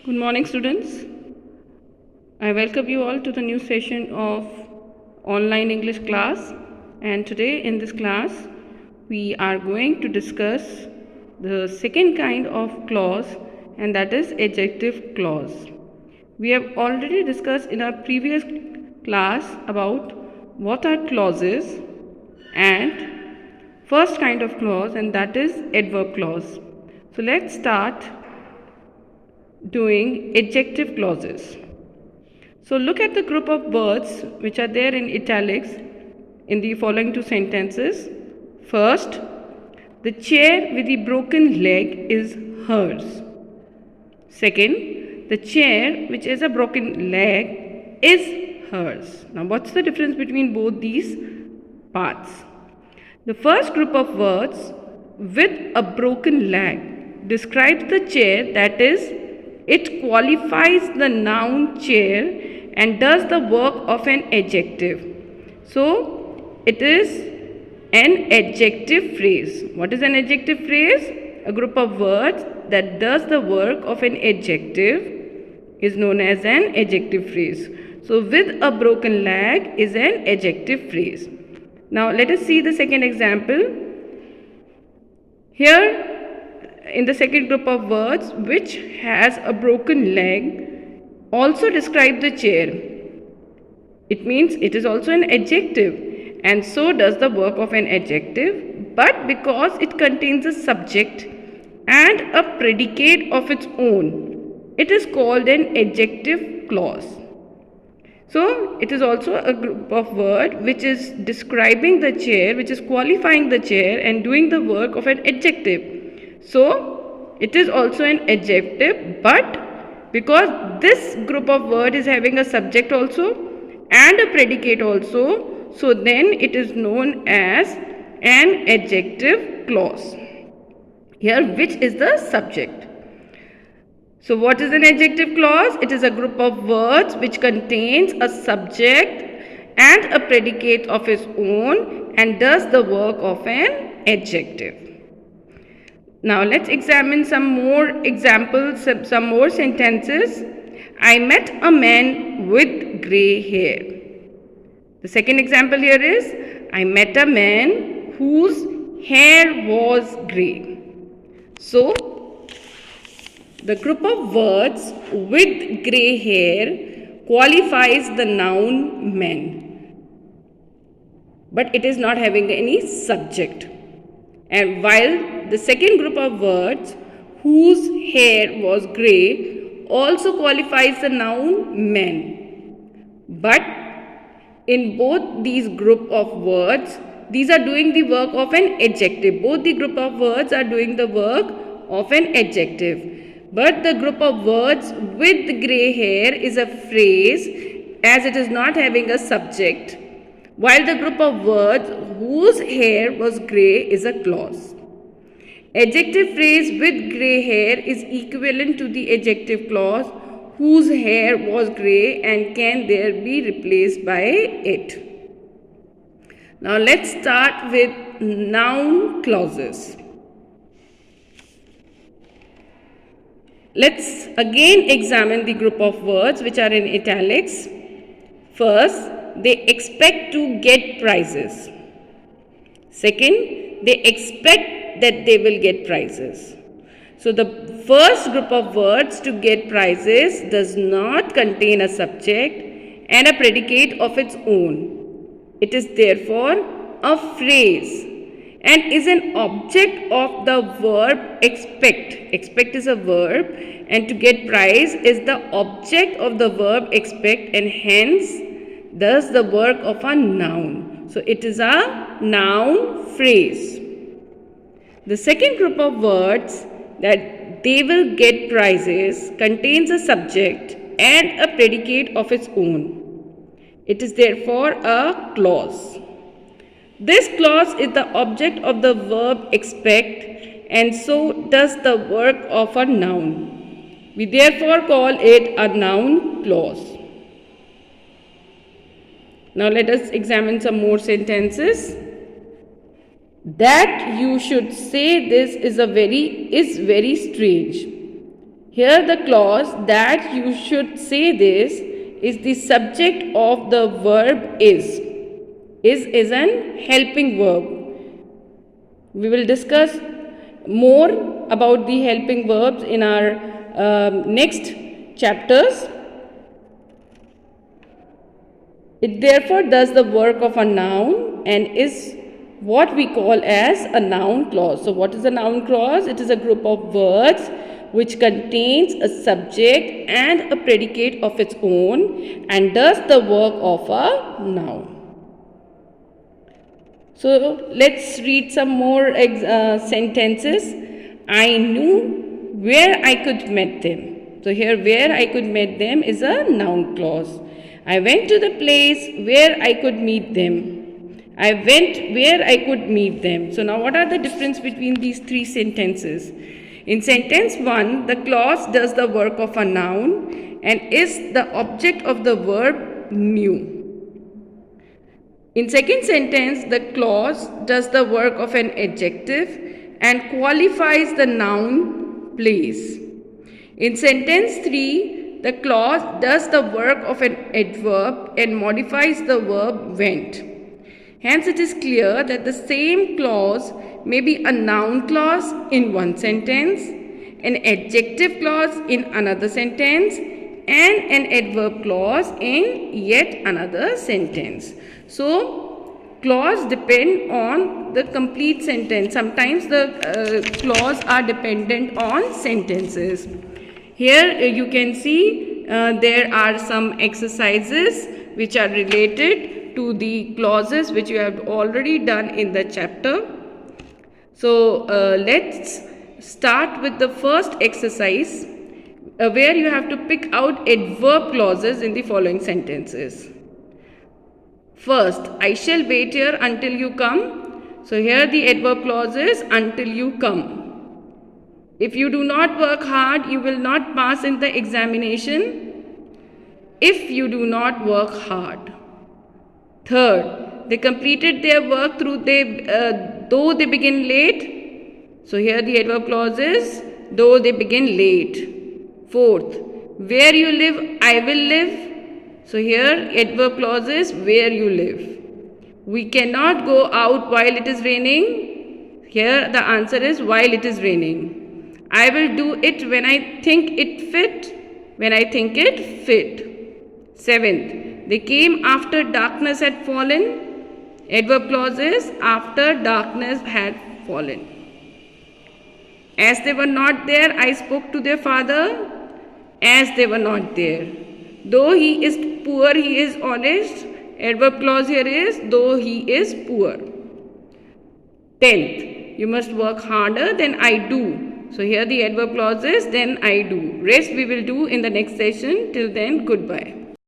Good morning, students. I welcome you all to the new session of online English class. And today in this class, we are going to discuss the second kind of clause, and that is adjective clause. We have already discussed in our previous class about what are clauses and first kind of clause, and that is adverb clause. So let's start doing adjective clauses. So look at the group of words which are there in italics in the following two sentences. First, the chair with the broken leg is hers. Second, the chair which is a broken leg is hers. Now what's the difference between both these parts? The first group of words with a broken leg describes the chair, that is, it qualifies the noun chair and does the work of an adjective. So, it is an adjective phrase. What is an adjective phrase? A group of words that does the work of an adjective is known as an adjective phrase. So, with a broken leg is an adjective phrase. Now, let us see the second example. Here, in the second group of words which has a broken leg also describe the chair. It means it is also an adjective and so does the work of an adjective, but because it contains a subject and a predicate of its own, it is called an adjective clause. So it is also a group of words which is describing the chair, which is qualifying the chair and doing the work of an adjective. So, it is also an adjective, but because this group of word is having a subject also and a predicate also, so then it is known as an adjective clause. Here, which is the subject? So, what is an adjective clause? It is a group of words which contains a subject and a predicate of its own and does the work of an adjective. Now let's examine some more examples, some more sentences. I met a man with grey hair. The second example here is I met a man whose hair was grey. So the group of words with grey hair qualifies the noun man, but it is not having any subject. And while the second group of words whose hair was grey also qualifies the noun man. But in both these group of words, these are doing the work of an adjective. Both the group of words are doing the work of an adjective. But the group of words with grey hair is a phrase as it is not having a subject, while the group of words whose hair was grey is a clause. Adjective phrase with grey hair is equivalent to the adjective clause whose hair was grey and can there be replaced by it. Now let's start with noun clauses. Let's again examine the group of words which are in italics. First, they expect to get prizes. Second, they expect that they will get prizes. So the first group of words to get prizes does not contain a subject and a predicate of its own. It is therefore a phrase and is an object of the verb expect. Expect is a verb and to get prize is the object of the verb expect and hence does the work of a noun. So it is a noun phrase. The second group of words that they will get prizes contains a subject and a predicate of its own. It is therefore a clause. This clause is the object of the verb expect and so does the work of a noun. We therefore call it a noun clause. Now let us examine some more sentences. That you should say this is very strange. Here the clause that you should say this is the subject of the verb is. Is an helping verb. We will discuss more about the helping verbs in our next chapters. It therefore does the work of a noun and is what we call as a noun clause. So what is a noun clause? It is a group of words which contains a subject and a predicate of its own and does the work of a noun. So let's read some more sentences. I knew where I could meet them. So here where I could meet them is a noun clause. I went to the place where I could meet them. I went where I could meet them. So now what are the difference between these three sentences? In sentence 1, the clause does the work of a noun and is the object of the verb knew. In second sentence, the clause does the work of an adjective and qualifies the noun place. In sentence 3, the clause does the work of an adverb and modifies the verb went. Hence, it is clear that the same clause may be a noun clause in one sentence, an adjective clause in another sentence, and an adverb clause in yet another sentence. So, clause depend on the complete sentence. Sometimes the clause are dependent on sentences. Here you can see there are some exercises which are related to the clauses which you have already done in the chapter. So let's start with the first exercise where you have to pick out adverb clauses in the following sentences. First, I shall wait here until you come. So here the adverb clause is until you come. If you do not work hard, you will not pass in the examination. If you do not work hard. Third, they completed their work though they begin late. So here the adverb clause is though they begin late. Fourth, where you live, I will live. So here adverb clause is where you live. We cannot go out while it is raining. Here the answer is while it is raining. I will do it when I think it fit. When I think it fit. Seventh, they came after darkness had fallen. Adverb clause is after darkness had fallen. As they were not there, I spoke to their father. As they were not there. Though he is poor, he is honest. Adverb clause here is though he is poor. 10th, you must work harder than I do. So here the adverb clause is then I do. Rest we will do in the next session. Till then, goodbye.